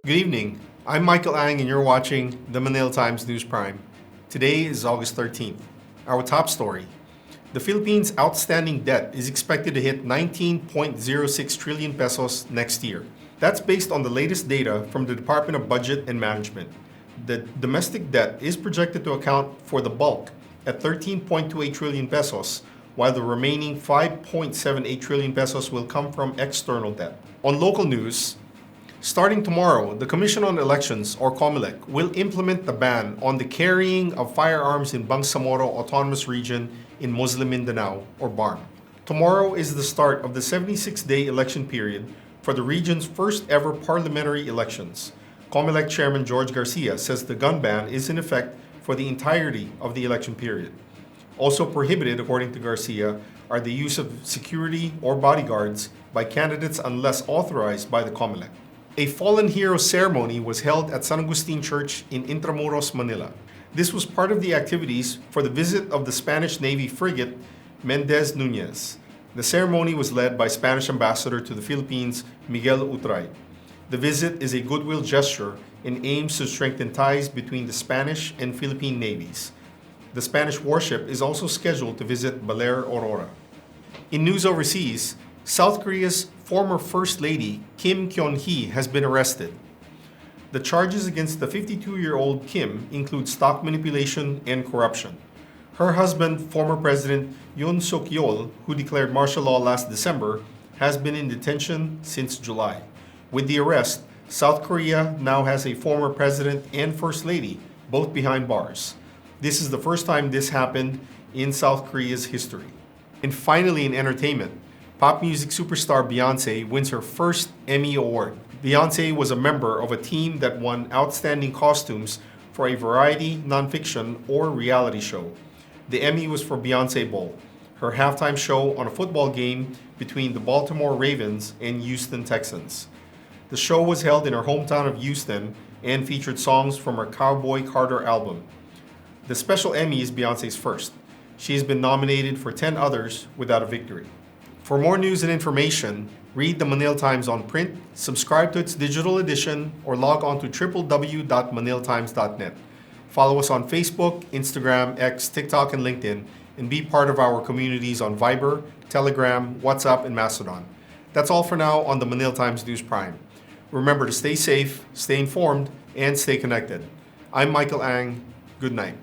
Good evening. I'm Michael Ang and you're watching the Manila Times News Prime. Today is August 13th. Our top story. The Philippines' outstanding debt is expected to hit 19.06 trillion pesos next year. That's based on the latest data from the Department of Budget and Management. The domestic debt is projected to account for the bulk at 13.28 trillion pesos, while the remaining 5.78 trillion pesos will come from external debt. On local news, starting tomorrow, the Commission on Elections, or COMELEC, will implement the ban on the carrying of firearms in Bangsamoro Autonomous Region in Muslim Mindanao, or BARM. Tomorrow is the start of the 76-day election period for the region's first ever parliamentary elections. COMELEC Chairman George Garcia says the gun ban is in effect for the entirety of the election period. Also prohibited, according to Garcia, are the use of security or bodyguards by candidates unless authorized by the COMELEC. A fallen hero ceremony was held at San Agustin Church in Intramuros, Manila. This was part of the activities for the visit of the Spanish Navy frigate Mendez Nunez. The ceremony was led by Spanish Ambassador to the Philippines, Miguel Utray. The visit is a goodwill gesture and aims to strengthen ties between the Spanish and Philippine navies. The Spanish warship is also scheduled to visit Baler Aurora. In news overseas, South Korea's former First Lady, Kim Kyun-hee, has been arrested. The charges against the 52-year-old Kim include stock manipulation and corruption. Her husband, former President Yoon Suk-yeol, who declared martial law last December, has been in detention since July. With the arrest, South Korea now has a former president and First Lady, both behind bars. This is the first time this happened in South Korea's history. And finally, in entertainment, pop music superstar Beyonce wins her first Emmy Award. Beyonce was a member of a team that won Outstanding Costumes for a variety, nonfiction, or reality show. The Emmy was for Beyonce Bowl, her halftime show on a football game between the Baltimore Ravens and Houston Texans. The show was held in her hometown of Houston and featured songs from her Cowboy Carter album. The special Emmy is Beyonce's first. She has been nominated for 10 others without a victory. For more news and information, read the Manila Times on print, subscribe to its digital edition, or log on to www.manilatimes.net. Follow us on Facebook, Instagram, X, TikTok, and LinkedIn, and be part of our communities on Viber, Telegram, WhatsApp, and Mastodon. That's all for now on the Manila Times News Prime. Remember to stay safe, stay informed, and stay connected. I'm Michael Ang. Good night.